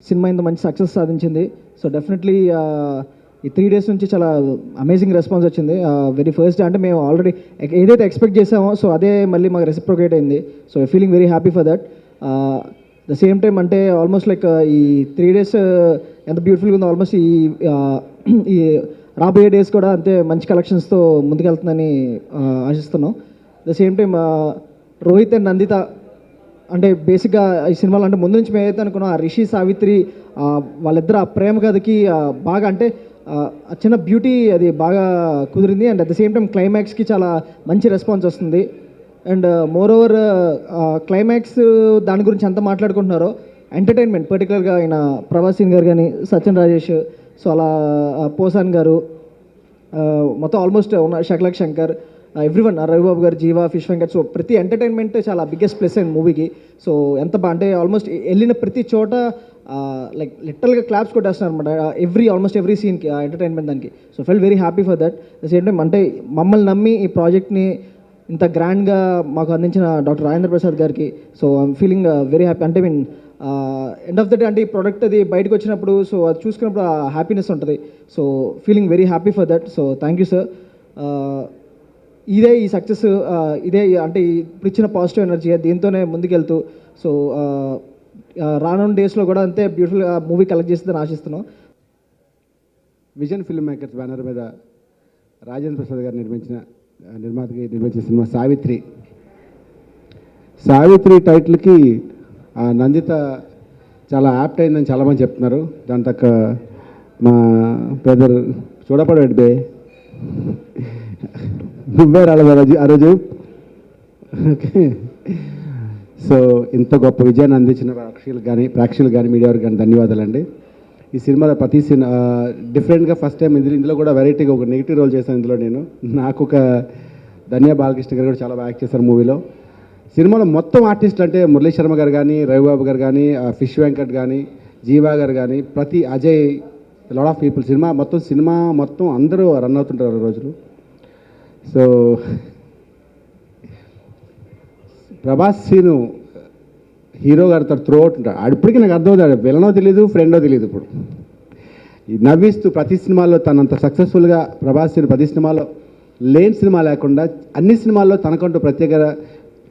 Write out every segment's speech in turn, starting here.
Cinema ఇంత మంచి success సాధించింది. సో డెఫినెట్లీ ఈ 3 days నుంచి చాలా అమేజింగ్ రెస్పాన్స్ వచ్చింది. వెరీ ఫస్ట్ డే అంటే మేము ఆల్రెడీ ఏదైతే ఎక్స్పెక్ట్ చేసామో సో అదే మళ్ళీ మాకు రెసిప్రోకేట్ అయింది. So I feeling very happy for that. The same time అంటే ఆల్మోస్ట్ లైక్ ఈ 3 days ఎంత బ్యూటిఫుల్గా ఉందో, ఆల్మోస్ట్ ఈ రాబోయే డేస్ కూడా అంతే మంచి కలెక్షన్స్తో ముందుకెళ్తుందని ఆశిస్తున్నాం. The same time Rohit and Nandita అంటే బేసిక్గా ఈ సినిమాలో అంటే ముందు నుంచి మేము ఏదైతే అనుకున్నాం, ఆ రిషి సావిత్రి వాళ్ళిద్దరు ఆ ప్రేమ కథకి బాగా అంటే ఆ చిన్న బ్యూటీ అది బాగా కుదిరింది. And at the same time క్లైమాక్స్కి చాలా మంచి రెస్పాన్స్ వస్తుంది. అండ్ మోర్ ఓవర్ క్లైమాక్స్ దాని గురించి ఎంత మాట్లాడుకుంటున్నారో, ఎంటర్టైన్మెంట్ పర్టికులర్గా ఆయన ప్రభాస్ గారు కానీ, సత్యన్ రాజేష్, సో అలా పోసాన్ గారు, మొత్తం ఆల్మోస్ట్ ఉన్న శకలక్ శంకర్, ఎవ్రీవన్, రవిబాబు గారు, జీవా, ఫిష్ వెంకట్, సో ప్రతి ఎంటర్టైన్మెంట్ చాలా బిగ్గెస్ట్ ప్లస్ అయింది మూవీకి. సో ఎంత అంటే ఆల్మోస్ట్ వెళ్ళిన ప్రతి చోట లైక్ లిటరల్గా క్లాప్స్ కొట్టేస్తున్నారు అనమాట, ఆల్మోస్ట్ ఎవ్రీ సీన్కి ఎంటర్టైన్మెంట్ దానికి. So felt very happy for that. The same time అంటే మమ్మల్ని నమ్మి ఈ ప్రాజెక్ట్ని ఇంత గ్రాండ్గా మాకు అందించిన డాక్టర్ రాజేంద్ర ప్రసాద్ గారికి so I'm feeling very happy. అంటే mean end of the day అంటే ఈ ప్రోడక్ట్ అది బయటకు వచ్చినప్పుడు సో అది చూసుకున్నప్పుడు హ్యాపీనెస్ ఉంటుంది. So feeling very happy for that. So thank you sir. ఇదే ఈ సక్సెస్, ఇదే అంటే ఇప్పుడు ఇచ్చిన పాజిటివ్ ఎనర్జీ దీంతోనే ముందుకెళ్తూ సో రానున్న డేస్లో కూడా అంతే బ్యూటిఫుల్గా మూవీ కలెక్ట్ చేస్తుందని ఆశిస్తున్నాం. విజన్ ఫిల్మ్ మేకర్స్ బ్యానర్ మీద రాజేంద్ర ప్రసాద్ గారు నిర్మించిన సినిమా సావిత్రి టైటిల్కి నందిత చాలా యాప్ట్ అయిందని చాలామంది చెప్తున్నారు. దాని తక్క మా బ్రదర్ చూడపడేటి బే నువ్వే రాలేదు ఆ రోజు. ఓకే, సో ఇంత గొప్ప విజయాన్ని అందించిన ప్రేక్షకులు కానీ మీడియా వారికి కానీ ధన్యవాదాలండి. ఈ సినిమాలో ప్రతి డిఫరెంట్గా ఫస్ట్ టైం ఇందులో కూడా వెరైటీగా ఒక నెగిటివ్ రోల్ చేశాను. ఇందులో నాకు ఒక ధన్య బాలకృష్ణ గారు కూడా చాలా బాగా యాక్ట్ చేశారు మూవీలో. సినిమాలో మొత్తం ఆర్టిస్ట్ అంటే మురళీ శర్మ గారు కానీ, రవిబాబు గారు కానీ, ఫిష్ వెంకట్ కానీ, జీవా గారు కానీ, ప్రతి Ajay, lot of people, cinema మొత్తం అందరూ రన్ అవుతుంటారు రోజులు. సో ప్రభాస్ సీను హీరో గారితో త్రూ అవుట్ ఉంటాడు. అప్పటికి నాకు అర్థమవుతాడు, విలనో తెలియదు, ఫ్రెండో తెలియదు. ఇప్పుడు నవ్విస్తూ ప్రతి సినిమాలో తనంత సక్సెస్ఫుల్గా ప్రభాస్ సీను ప్రతి సినిమాలో లేని సినిమా లేకుండా అన్ని సినిమాల్లో తనకంటూ ప్రత్యేక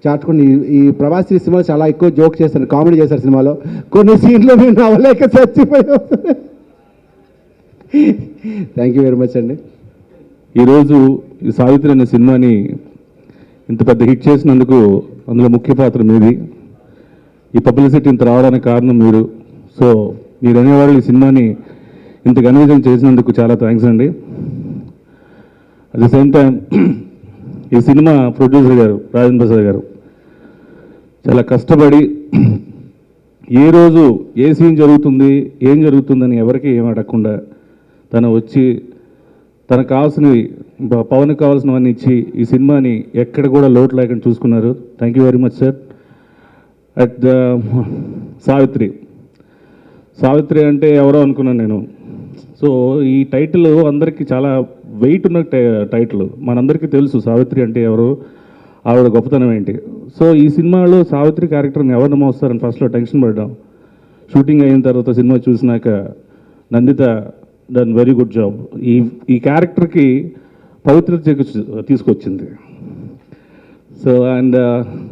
చాటుకుని ఈ ప్రభాస్ ఈ సినిమాలో చాలా ఎక్కువ జోక్ చేశారు, కామెడీ చేశారు. సినిమాలో కొన్ని సీన్లో మేము నవ్వలేక చచ్చిపోయాం. థ్యాంక్ యూ వెరీ మచ్ అండి. ఈరోజు ఈ సావిత్రి అనే సినిమాని ఇంత పెద్ద హిట్ చేసినందుకు అందులో ముఖ్య పాత్ర మీది. ఈ పబ్లిసిటీ ఇంత రావడానికి కారణం మీరు. సో మీరు అనేవాళ్ళు ఈ సినిమాని ఇంత కన్విజన్ చేసినందుకు చాలా థ్యాంక్స్ అండి. అట్ ద సేమ్ టైం ఈ సినిమా ప్రొడ్యూసర్ గారు రాజేంద్ర ప్రసాద్ గారు చాలా కష్టపడి ఏ రోజు ఏ సీన్ జరుగుతుంది, ఏం జరుగుతుందని ఎవరికి ఏం అడగకుండా తను వచ్చి తనకు కావాల్సినవి, పవన్కి కావాల్సినవన్నీ ఇచ్చి ఈ సినిమాని ఎక్కడ కూడా లోటు లేకుండా చూసుకున్నారు. Thank you very much sir. At the Savitri అంటే ఎవరో అనుకున్నాను నేను. సో ఈ టైటిల్ అందరికీ చాలా వెయిట్ ఉన్న టైటిల్. మనందరికీ తెలుసు సావిత్రి అంటే ఎవరు, ఆవిడ గొప్పతనం ఏంటి. సో ఈ సినిమాలో సావిత్రి క్యారెక్టర్ని ఎవరిని మోస్తారని ఫస్ట్లో టెన్షన్ పడ్డాం. షూటింగ్ అయిన తర్వాత సినిమా చూసినాక Nandita done very good job. ఈ క్యారెక్టర్కి పవిత్రత తీసుకొచ్చింది. So and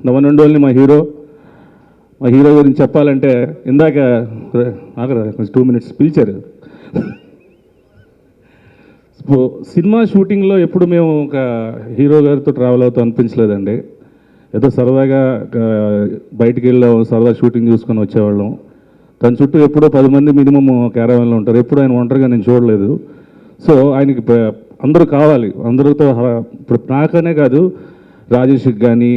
the one and only మా హీరో గురించి చెప్పాలంటే ఇందాక 2 minutes పిలిచారు. సినిమా షూటింగ్లో ఎప్పుడు మేము ఒక హీరో గారితో ట్రావెల్ అవుతూ అనిపించలేదండి. ఏదో సరదాగా బయటికి వెళ్ళాం, సరదా షూటింగ్ చూసుకొని వచ్చేవాళ్ళం. తన చుట్టూ ఎప్పుడో 10 మంది మినిమం క్యారవాన్లో ఉంటారు. ఎప్పుడు ఆయన ఒంటరిగా నేను చూడలేదు. సో ఆయనకి అందరూ కావాలి. అందరితో ఇప్పుడు నాకనే కాదు, రాజేష్కి కానీ,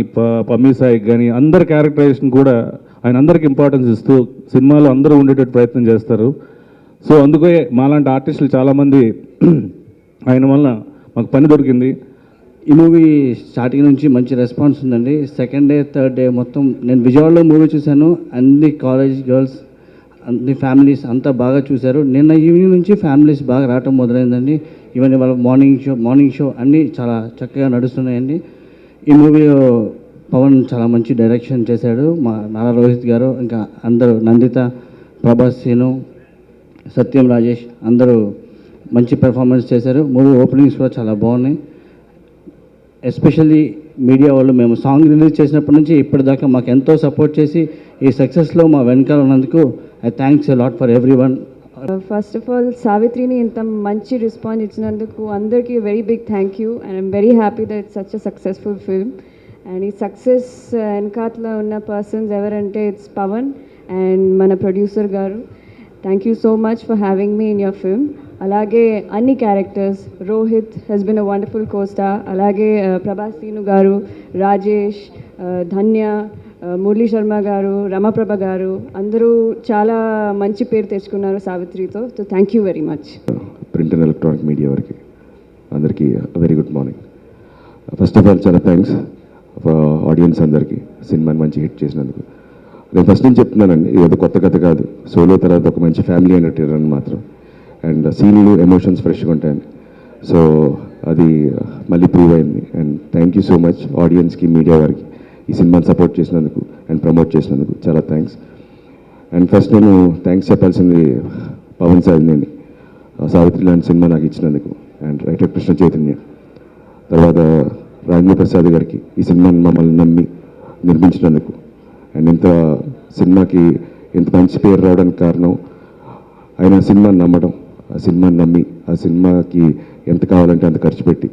పమ్మీ సాయికి కానీ, అందరి క్యారెక్టరైజేషన్ కూడా ఆయన అందరికి ఇంపార్టెన్స్ ఇస్తూ సినిమాలో అందరూ ఉండేటట్టు ప్రయత్నం చేస్తారు. సో అందుకే మాలాంటి ఆర్టిస్టులు చాలామంది ఆయన వల్ల మాకు పని దొరికింది. ఈ మూవీ స్టార్టింగ్ నుంచి మంచి రెస్పాన్స్ ఉందండి. సెకండ్ డే, థర్డ్ డే మొత్తం నేను విజయవాడలో మూవీ చూశాను. అన్ని కాలేజ్ గర్ల్స్, అన్ని ఫ్యామిలీస్ అంతా బాగా చూశారు. నిన్న ఈవినింగ్ నుంచి ఫ్యామిలీస్ బాగా రావటం మొదలైందండి. ఈవెన్ వాళ్ళ మార్నింగ్ షో అన్నీ చాలా చక్కగా నడుస్తున్నాయండి. ఈ మూవీలో పవన్ చాలా మంచి డైరెక్షన్ చేశాడు. మా నారా రోహిత్ గారు, ఇంకా అందరూ, నందిత, ప్రభాస్ సీను, సత్యం రాజేష్ అందరూ మంచి పెర్ఫార్మెన్స్ చేశారు. మూవీ ఓపెనింగ్స్ కూడా చాలా బాగున్నాయి. ఎస్పెషల్లీ మీడియా వాళ్ళు మేము సాంగ్ రిలీజ్ చేసినప్పటి నుంచి ఇప్పటిదాకా మాకు ఎంతో సపోర్ట్ చేసి ఈ సక్సెస్లో మా వెనకాల ఉన్నందుకు I thanks a lot for everyone. First of all సావిత్రిని ఇంత మంచి రెస్పాన్స్ ఇచ్చినందుకు అందరికీ very big thank you and I'm very happy that it's such a successful film. And ఈ సక్సెస్ వెనకాతలో ఉన్న పర్సన్స్ ఎవరంటే ఇట్స్ పవన్ అండ్ మన ప్రొడ్యూసర్ గారు. Thank you so much for having me in your film. అలాగే అన్ని characters, Rohit he's been a wonderful costar, అలాగే Prabhas scene గారు, రాజేష్, ధన్య, మురళీ శర్మ గారు, రమప్రభ గారు అందరూ చాలా మంచి పేరు తెచ్చుకున్నారు సావిత్రితో. So thank you very much. Print and electronic media వారికి అందరికీ very good morning. First of all చాలా థ్యాంక్స్ ఆడియన్స్ అందరికీ సినిమాని మంచి హిట్ చేసినందుకు. నేను ఫస్ట్ నుంచి చెప్తున్నానండి, ఇది కొత్త కథ కాదు, సోలో తర్వాత ఒక మంచి ఫ్యామిలీ ఎంటర్టైనర్ అని మాత్రం. అండ్ సీన్లు ఎమోషన్స్ ఫ్రెష్గా ఉంటాయండి. సో అది మళ్ళీ ప్రూవ్ అయింది. And thank you so much ఆడియన్స్కి, మీడియా వారికి ఈ సినిమాని సపోర్ట్ చేసినందుకు అండ్ ప్రమోట్ చేసినందుకు చాలా థ్యాంక్స్. అండ్ ఫస్ట్ నేను థ్యాంక్స్ చెప్పాల్సింది పవన్ సార్ని, సావిత్రి లాంటి సినిమా నాకు ఇచ్చినందుకు. అండ్ రైటర్ కృష్ణ చైతన్య, తర్వాత రాజేంద్ర ప్రసాద్ గారికి ఈ సినిమాని మమ్మల్ని నమ్మి నిర్మించినందుకు. అండ్ ఇంత సినిమాకి ఇంత మంచి పేరు రావడానికి కారణం ఆయన సినిమాని నమ్మడం, ఆ సినిమాని నమ్మి ఆ సినిమాకి ఎంత కావాలంటే అంత ఖర్చు పెట్టి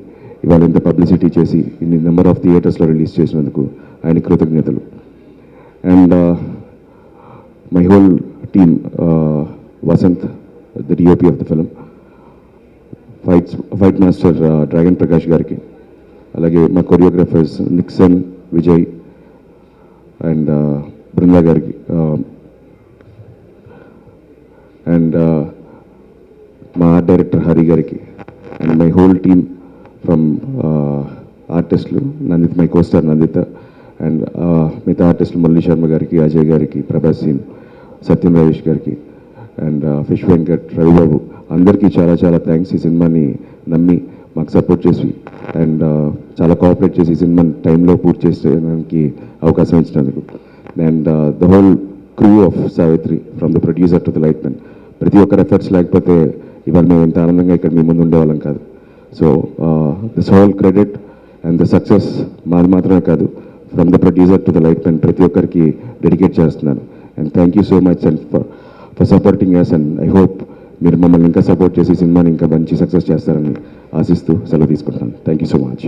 ఇవాళ ఇంత పబ్లిసిటీ చేసి ఇన్ని నెంబర్ ఆఫ్ థియేటర్స్లో రిలీజ్ చేసినందుకు ఆయన కృతజ్ఞతలు. And my whole team, Vasanth the DOP of the film, fight master Dragon Prakash గారికి, అలాగే మా choreographers Nixon, Vijay and Brinda గారికి, అండ్ మా ఆర్ట్ డైరెక్టర్ హరి గారికి, and my whole team from ఆర్టిస్టులు Nanditha, my costar Nanditha, and మిగతా ఆర్టిస్టులు మురళీ శర్మ గారికి, అజయ్ గారికి, ప్రభాస్ సీన్, సత్యం రాజేష్ గారికి, అండ్ ఫిష్ వెంకట్, రవిబాబు అందరికీ చాలా చాలా థ్యాంక్స్. ఈ సినిమాని నమ్మి మాకు సపోర్ట్ చేసి అండ్ చాలా కోఆపరేట్ చేసి ఈ సినిమాని టైంలో పూర్తి చేయడానికి అవకాశం ఇచ్చినందుకు. And the whole crew of Savitri from the producer to the light man, ప్రతి ఒక్కరి ఎఫర్ట్స్ లేకపోతే ఇవాళ మేము ఎంత ఆనందంగా ఇక్కడ మీ ముందు ఉండేవాళ్ళం కాదు. So this whole credit and the success మాది మాత్రమే కాదు, from the producer to the light man ప్రతి ఒక్కరికి డెడికేట్ చేస్తున్నాను. And thank you so much and for supporting us. And I hope మీరు మమ్మల్ని ఇంకా సపోర్ట్ చేసి సినిమాని ఇంకా మంచి సక్సెస్ చేస్తారని ఆశిస్తూ సెలవు తీసుకుంటాను. Thank you so much.